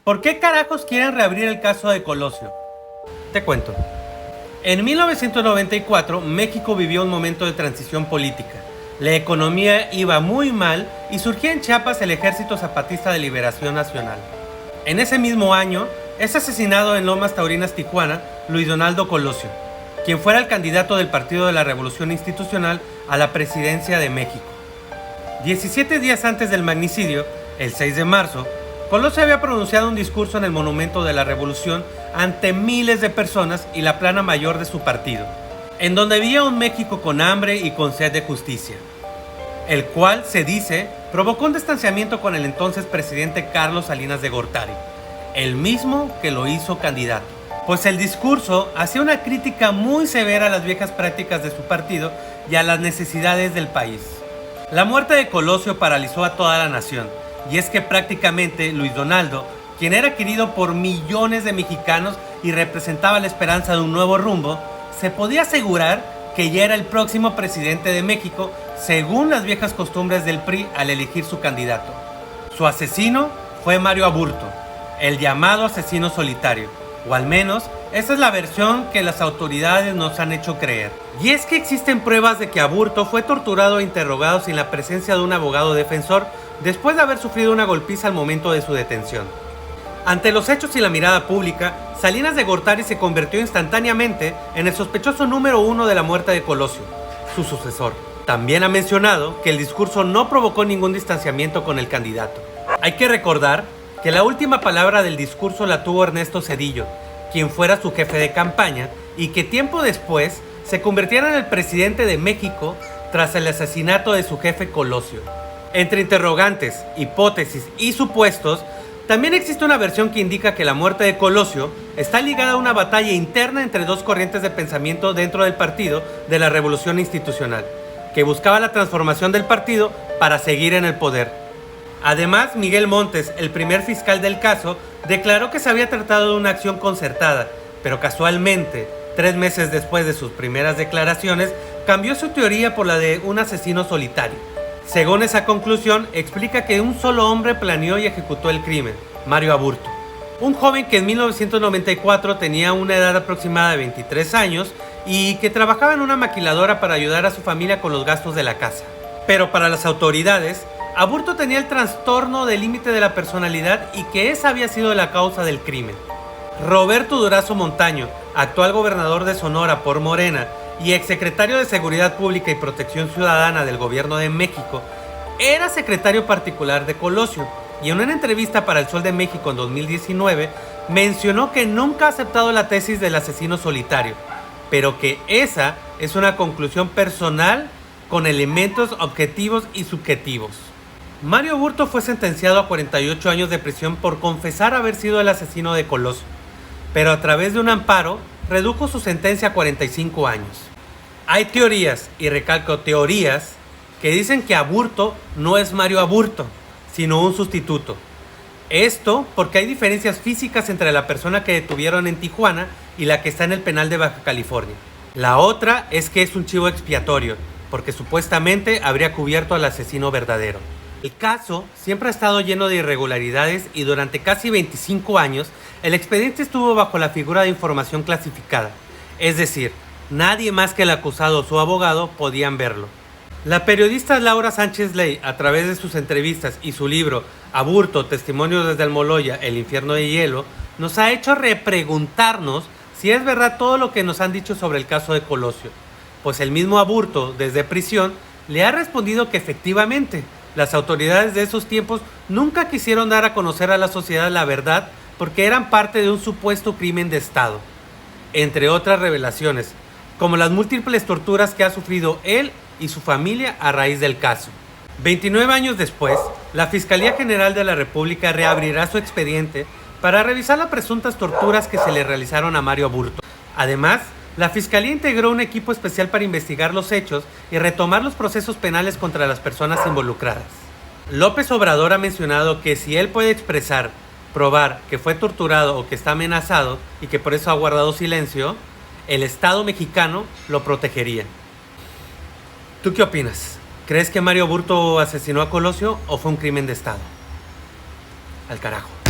¿Por qué carajos quieren reabrir el caso de Colosio? Te cuento. En 1994, México vivió un momento de transición política. La economía iba muy mal y surgía en Chiapas el Ejército Zapatista de Liberación Nacional. En ese mismo año, es asesinado en Lomas Taurinas, Tijuana, Luis Donaldo Colosio, quien fuera el candidato del Partido de la Revolución Institucional a la presidencia de México. 17 días antes del magnicidio, el 6 de marzo, Colosio había pronunciado un discurso en el Monumento de la Revolución ante miles de personas y la plana mayor de su partido, en donde había un México con hambre y con sed de justicia, el cual, se dice, provocó un distanciamiento con el entonces presidente Carlos Salinas de Gortari, el mismo que lo hizo candidato, pues el discurso hacía una crítica muy severa a las viejas prácticas de su partido y a las necesidades del país. La muerte de Colosio paralizó a toda la nación, y es que prácticamente Luis Donaldo, quien era querido por millones de mexicanos y representaba la esperanza de un nuevo rumbo, se podía asegurar que ya era el próximo presidente de México según las viejas costumbres del PRI al elegir su candidato. Su asesino fue Mario Aburto, el llamado asesino solitario, o al menos esa es la versión que las autoridades nos han hecho creer. Y es que existen pruebas de que Aburto fue torturado e interrogado sin la presencia de un abogado defensor después de haber sufrido una golpiza al momento de su detención. Ante los hechos y la mirada pública, Salinas de Gortari se convirtió instantáneamente en el sospechoso número 1 de la muerte de Colosio, su sucesor. También ha mencionado que el discurso no provocó ningún distanciamiento con el candidato. Hay que recordar que la última palabra del discurso la tuvo Ernesto Zedillo, quien fuera su jefe de campaña y que tiempo después se convirtiera en el presidente de México tras el asesinato de su jefe Colosio. Entre interrogantes, hipótesis y supuestos, también existe una versión que indica que la muerte de Colosio está ligada a una batalla interna entre dos corrientes de pensamiento dentro del Partido de la Revolución Institucional, que buscaba la transformación del partido para seguir en el poder. Además, Miguel Montes, el primer fiscal del caso, declaró que se había tratado de una acción concertada, pero casualmente, 3 meses después de sus primeras declaraciones, cambió su teoría por la de un asesino solitario. Según esa conclusión, explica que un solo hombre planeó y ejecutó el crimen, Mario Aburto, un joven que en 1994 tenía una edad aproximada de 23 años y que trabajaba en una maquiladora para ayudar a su familia con los gastos de la casa. Pero para las autoridades, Aburto tenía el trastorno del límite de la personalidad y que esa había sido la causa del crimen. Roberto Durazo Montaño, actual gobernador de Sonora por Morena y exsecretario de Seguridad Pública y Protección Ciudadana del Gobierno de México, era secretario particular de Colosio y en una entrevista para El Sol de México en 2019 mencionó que nunca ha aceptado la tesis del asesino solitario, pero que esa es una conclusión personal con elementos objetivos y subjetivos. Mario Aburto fue sentenciado a 48 años de prisión por confesar haber sido el asesino de Colosio, pero a través de un amparo redujo su sentencia a 45 años. Hay teorías, y recalco teorías, que dicen que Aburto no es Mario Aburto, sino un sustituto. Esto porque hay diferencias físicas entre la persona que detuvieron en Tijuana y la que está en el penal de Baja California. La otra es que es un chivo expiatorio, porque supuestamente habría cubierto al asesino verdadero. El caso siempre ha estado lleno de irregularidades y durante casi 25 años el expediente estuvo bajo la figura de información clasificada, es decir, nadie más que el acusado o su abogado podían verlo. La periodista Laura Sánchez Ley, a través de sus entrevistas y su libro Aburto, Testimonios desde Almoloya, El infierno de hielo, nos ha hecho repreguntarnos si es verdad todo lo que nos han dicho sobre el caso de Colosio, pues el mismo Aburto, desde prisión, le ha respondido que efectivamente las autoridades de esos tiempos nunca quisieron dar a conocer a la sociedad la verdad porque eran parte de un supuesto crimen de Estado, entre otras revelaciones, como las múltiples torturas que ha sufrido él y su familia a raíz del caso. 29 años después, la Fiscalía General de la República reabrirá su expediente para revisar las presuntas torturas que se le realizaron a Mario Aburto. Además, la Fiscalía integró un equipo especial para investigar los hechos y retomar los procesos penales contra las personas involucradas. López Obrador ha mencionado que si él puede expresar, probar que fue torturado o que está amenazado y que por eso ha guardado silencio, el Estado mexicano lo protegería. ¿Tú qué opinas? ¿Crees que Mario Aburto asesinó a Colosio o fue un crimen de Estado? Al carajo.